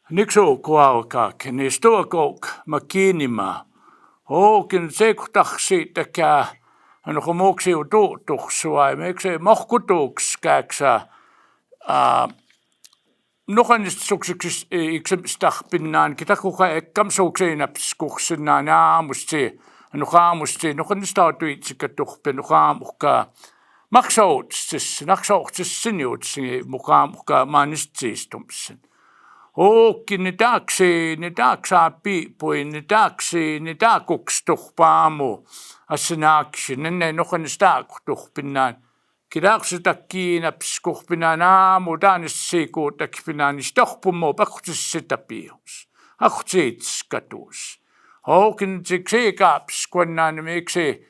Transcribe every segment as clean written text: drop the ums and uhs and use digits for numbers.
Nikso kuaukak, nistoakok makinima. Kin sekutaksi takia anokomoksi ututuksua, mekse mohkutuks käksä. Nokanist suksuksis iksestahpinnaan, kitakuka ekkam sukseinapskuksennaan aamusti, nokaamusti, nokanistaatuitsikatuhpe, nokaamukka. Maksautsis, naksautsis sinjutsi, mukaamukka maanistiistumsen. Ne taaksaa piipui, ne taakuksituhpaamu, asinaakshi, nenne nokanistaakutuhpinnaan. Kidaakse takkiinapskuhpinaan aamu, taanissiikuutakpinaan, istohpumu, pakutsissitapius, akutsiitskatus. Siksiikaapskuannaan, miksi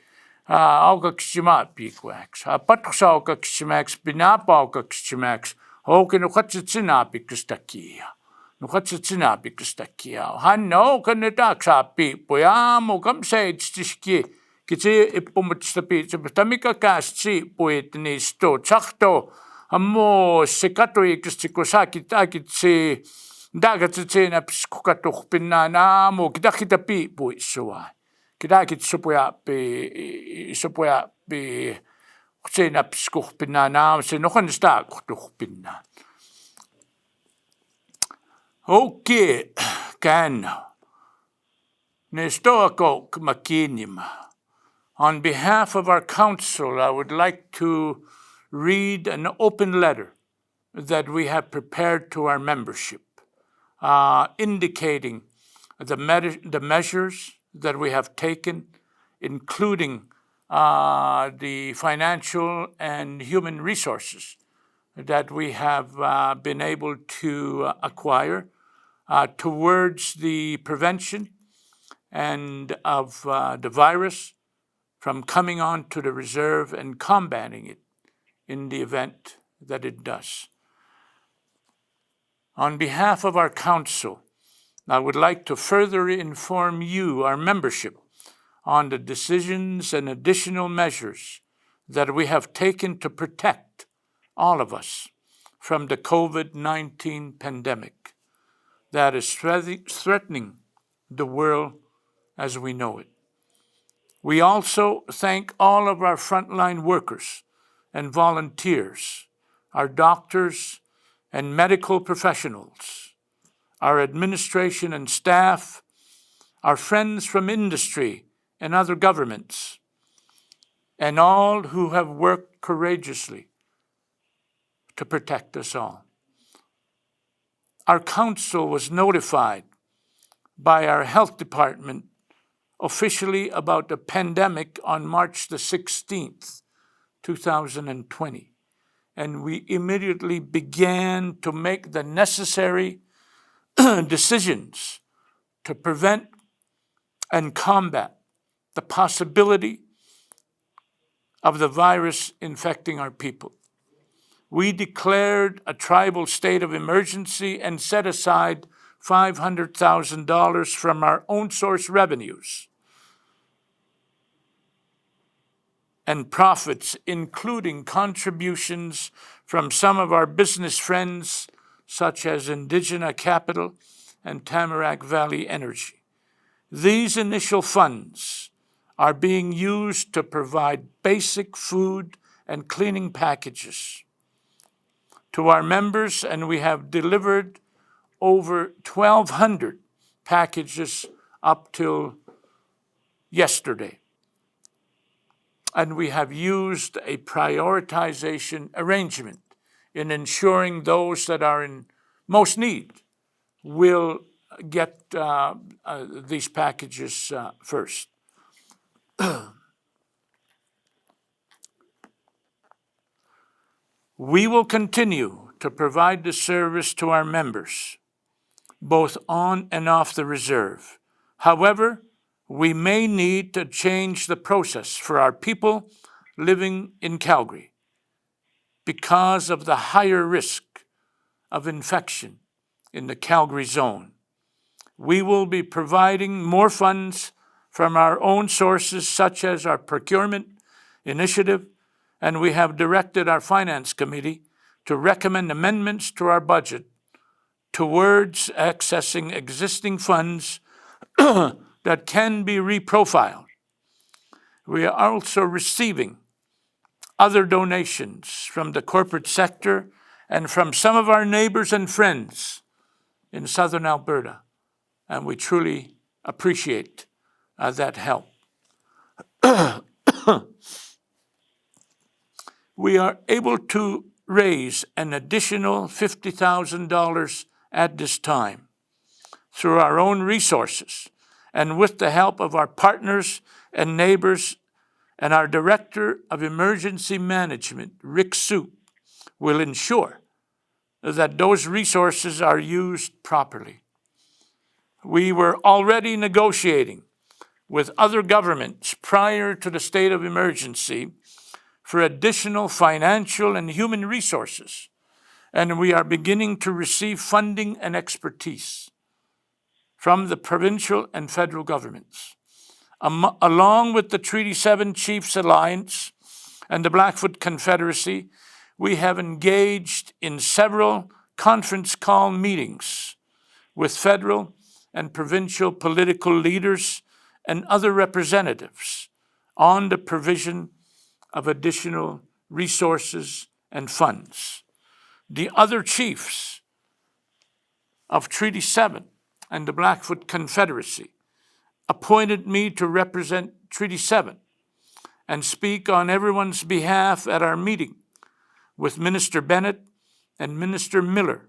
aukaksimaappiikuäks, patusaukaksimäks, pinaapaukaksimäks, nukatsit sinapikstakia. Hän on ne taksaa piippuja, mukam seitstiski. Kitsi ippumutsta piitsupista, mikä kästi puit niistä tsahto. Ammo se katuikasti, kun saakitsi, dagatsi siinä pskukatuhpinnaan aamu, kita piippuissua. Kitakit sopuja siinä pskuhpinnaan aamu, se nohan sitä kuhpinnaan. Okei, käännä. Nestoakok makinima. On behalf of our council, I would like to read an open letter that we have prepared to our membership, indicating the measures that we have taken, including the financial and human resources that we have been able to acquire towards the prevention and of the virus from coming on to the reserve and combating it in the event that it does. On behalf of our council, I would like to further inform you, our membership, on the decisions and additional measures that we have taken to protect all of us from the COVID-19 pandemic that is threatening the world as we know it. We also thank all of our frontline workers and volunteers, our doctors and medical professionals, our administration and staff, our friends from industry and other governments, and all who have worked courageously to protect us all. Our council was notified by our health department officially about the pandemic on March the 16th, 2020, and we immediately began to make the necessary decisions to prevent and combat the possibility of the virus infecting our people. We declared a tribal state of emergency and set aside $500,000 from our own source revenues and profits, including contributions from some of our business friends, such as Indigena Capital and Tamarack Valley Energy. These initial funds are being used to provide basic food and cleaning packages to our members, and we have delivered over 1,200 packages up till yesterday. And we have used a prioritization arrangement in ensuring those that are in most need will get these packages first. We will continue to provide the service to our members, both on and off the reserve. However, we may need to change the process for our people living in Calgary because of the higher risk of infection in the Calgary zone. We will be providing more funds from our own sources, such as our procurement initiative, and we have directed our finance committee to recommend amendments to our budget towards accessing existing funds that can be reprofiled. We are also receiving other donations from the corporate sector and from some of our neighbors and friends in southern Alberta, and we truly appreciate that help. We are able to raise an additional $50,000 at this time through our own resources and with the help of our partners and neighbors, and our Director of Emergency Management, Rick Soup, will ensure that those resources are used properly. We were already negotiating with other governments prior to the state of emergency for additional financial and human resources, and we are beginning to receive funding and expertise from the provincial and federal governments. Along with the Treaty 7 Chiefs Alliance and the Blackfoot Confederacy, we have engaged in several conference call meetings with federal and provincial political leaders and other representatives on the provision of additional resources and funds. The other chiefs of Treaty 7 and the Blackfoot Confederacy appointed me to represent Treaty 7 and speak on everyone's behalf at our meeting with Minister Bennett and Minister Miller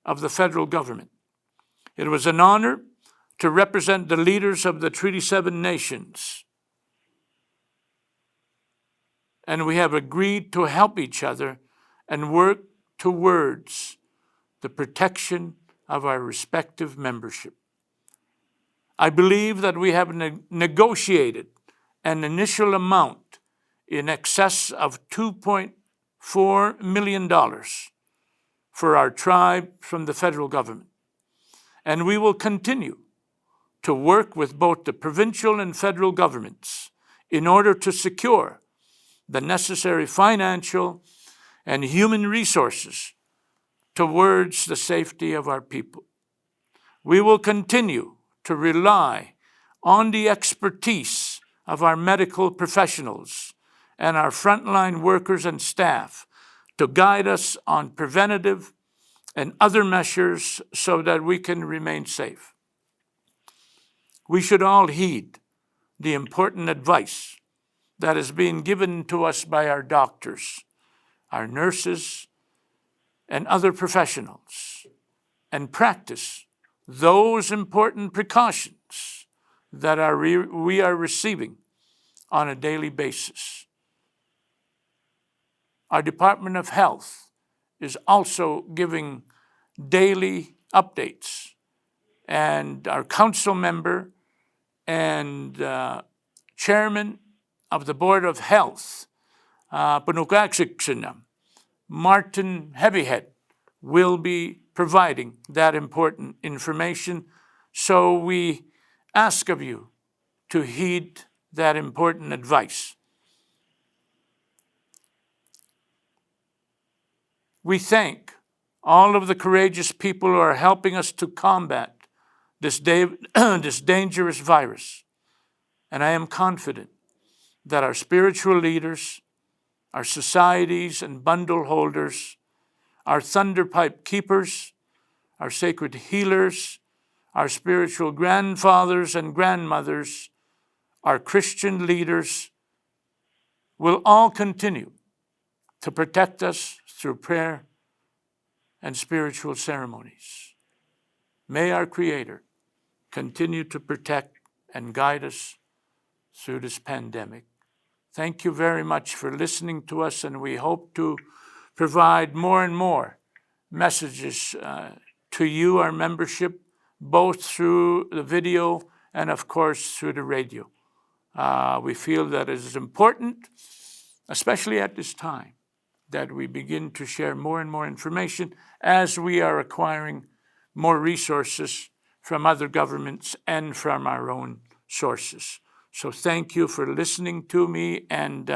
of the federal government. It was an honor to represent the leaders of the Treaty 7 nations, and we have agreed to help each other and work towards the protection of our respective membership. I believe that we have negotiated an initial amount in excess of $2.4 million for our tribe from the federal government, and we will continue to work with both the provincial and federal governments in order to secure the necessary financial and human resources towards the safety of our people. We will continue to rely on the expertise of our medical professionals and our frontline workers and staff to guide us on preventative and other measures so that we can remain safe. We should all heed the important advice that is being given to us by our doctors, our nurses, and other professionals, and practice those important precautions that we are receiving on a daily basis. Our Department of Health is also giving daily updates, and our council member and chairman of the Board of Health, Martin Heavyhead, will be providing that important information. So we ask of you to heed that important advice. We thank all of the courageous people who are helping us to combat this dangerous virus. And I am confident that our spiritual leaders, our societies and bundle holders, our thunderpipe keepers, our sacred healers, our spiritual grandfathers and grandmothers, our Christian leaders will all continue to protect us through prayer and spiritual ceremonies. May our Creator continue to protect and guide us through this pandemic. Thank you very much for listening to us, and we hope to provide more and more messages to you, our membership, both through the video and, of course, through the radio. We feel that it is important, especially at this time, that we begin to share more and more information as we are acquiring more resources from other governments and from our own sources. So thank you for listening to me, and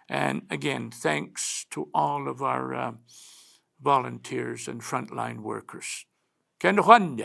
again, thanks to all of our volunteers and frontline workers. ken Juan